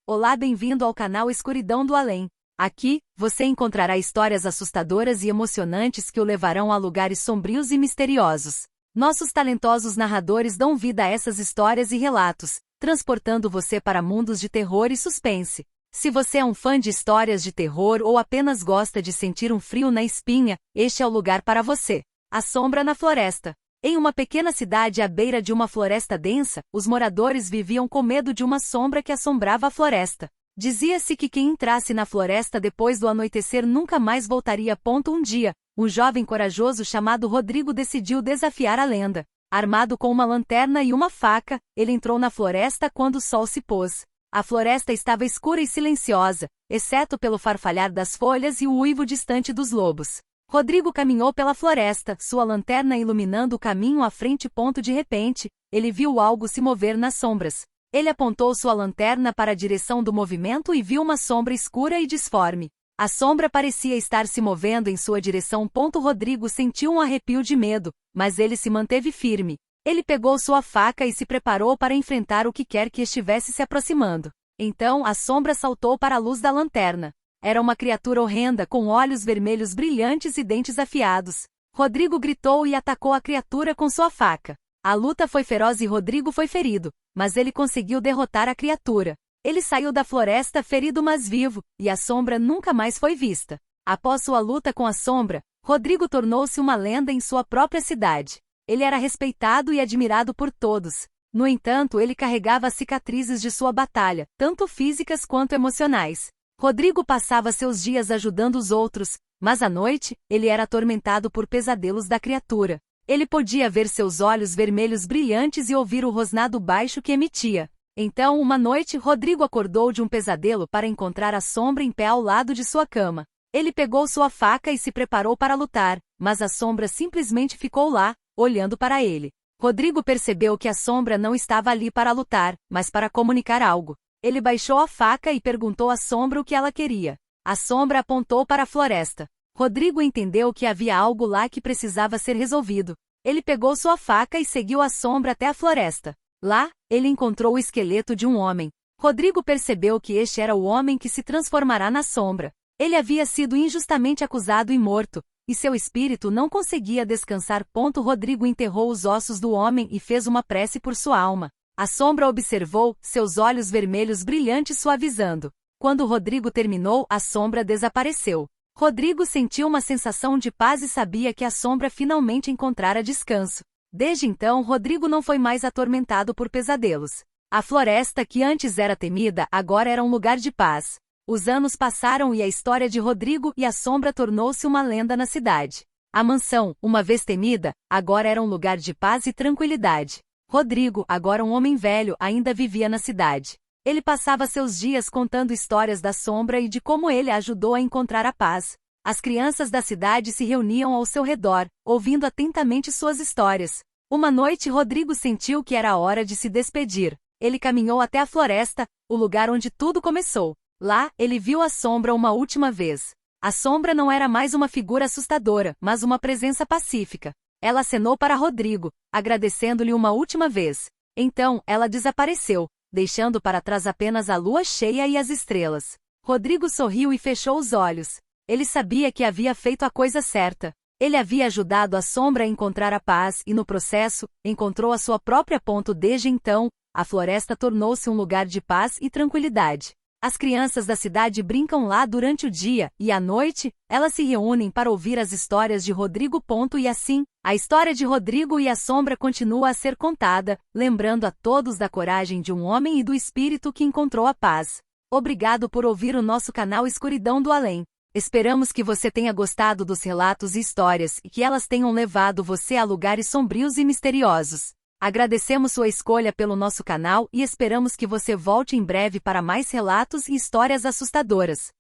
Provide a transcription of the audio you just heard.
Olá, bem-vindo ao canal Escuridão do Além. Aqui, você encontrará histórias assustadoras e emocionantes que o levarão a lugares sombrios e misteriosos. Nossos talentosos narradores dão vida a essas histórias e relatos, transportando você para mundos de terror e suspense. Se você é um fã de histórias de terror ou apenas gosta de sentir um frio na espinha, este é o lugar para você. A Sombra na Floresta. Em uma pequena cidade à beira de uma floresta densa, os moradores viviam com medo de uma sombra que assombrava a floresta. Dizia-se que quem entrasse na floresta depois do anoitecer nunca mais voltaria. Um dia, um jovem corajoso chamado Rodrigo decidiu desafiar a lenda. Armado com uma lanterna e uma faca, ele entrou na floresta quando o sol se pôs. A floresta estava escura e silenciosa, exceto pelo farfalhar das folhas e o uivo distante dos lobos. Rodrigo caminhou pela floresta, sua lanterna iluminando o caminho à frente. De repente, ele viu algo se mover nas sombras. Ele apontou sua lanterna para a direção do movimento e viu uma sombra escura e disforme. A sombra parecia estar se movendo em sua direção. Rodrigo sentiu um arrepio de medo, mas ele se manteve firme. Ele pegou sua faca e se preparou para enfrentar o que quer que estivesse se aproximando. Então a sombra saltou para a luz da lanterna. Era uma criatura horrenda com olhos vermelhos brilhantes e dentes afiados. Rodrigo gritou e atacou a criatura com sua faca. A luta foi feroz e Rodrigo foi ferido, mas ele conseguiu derrotar a criatura. Ele saiu da floresta ferido mas vivo, e a sombra nunca mais foi vista. Após sua luta com a sombra, Rodrigo tornou-se uma lenda em sua própria cidade. Ele era respeitado e admirado por todos. No entanto, ele carregava as cicatrizes de sua batalha, tanto físicas quanto emocionais. Rodrigo passava seus dias ajudando os outros, mas à noite, ele era atormentado por pesadelos da criatura. Ele podia ver seus olhos vermelhos brilhantes e ouvir o rosnado baixo que emitia. Então, uma noite, Rodrigo acordou de um pesadelo para encontrar a sombra em pé ao lado de sua cama. Ele pegou sua faca e se preparou para lutar, mas a sombra simplesmente ficou lá, olhando para ele. Rodrigo percebeu que a sombra não estava ali para lutar, mas para comunicar algo. Ele baixou a faca e perguntou à sombra o que ela queria. A sombra apontou para a floresta. Rodrigo entendeu que havia algo lá que precisava ser resolvido. Ele pegou sua faca e seguiu a sombra até a floresta. Lá, ele encontrou o esqueleto de um homem. Rodrigo percebeu que este era o homem que se transformará na sombra. Ele havia sido injustamente acusado e morto, e seu espírito não conseguia descansar. Rodrigo enterrou os ossos do homem e fez uma prece por sua alma. A sombra observou, seus olhos vermelhos brilhantes suavizando. Quando Rodrigo terminou, a sombra desapareceu. Rodrigo sentiu uma sensação de paz e sabia que a sombra finalmente encontrara descanso. Desde então, Rodrigo não foi mais atormentado por pesadelos. A floresta que antes era temida, agora era um lugar de paz. Os anos passaram e a história de Rodrigo e a sombra tornou-se uma lenda na cidade. A mansão, uma vez temida, agora era um lugar de paz e tranquilidade. Rodrigo, agora um homem velho, ainda vivia na cidade. Ele passava seus dias contando histórias da sombra e de como ele a ajudou a encontrar a paz. As crianças da cidade se reuniam ao seu redor, ouvindo atentamente suas histórias. Uma noite Rodrigo sentiu que era a hora de se despedir. Ele caminhou até a floresta, o lugar onde tudo começou. Lá, ele viu a sombra uma última vez. A sombra não era mais uma figura assustadora, mas uma presença pacífica. Ela acenou para Rodrigo, agradecendo-lhe uma última vez. Então, ela desapareceu, deixando para trás apenas a lua cheia e as estrelas. Rodrigo sorriu e fechou os olhos. Ele sabia que havia feito a coisa certa. Ele havia ajudado a sombra a encontrar a paz e, no processo, encontrou a sua própria. Desde então, a floresta tornou-se um lugar de paz e tranquilidade. As crianças da cidade brincam lá durante o dia, e à noite, elas se reúnem para ouvir as histórias de Rodrigo. E assim, a história de Rodrigo e a sombra continua a ser contada, lembrando a todos da coragem de um homem e do espírito que encontrou a paz. Obrigado por ouvir o nosso canal Escuridão do Além. Esperamos que você tenha gostado dos relatos e histórias e que elas tenham levado você a lugares sombrios e misteriosos. Agradecemos sua escolha pelo nosso canal e esperamos que você volte em breve para mais relatos e histórias assustadoras.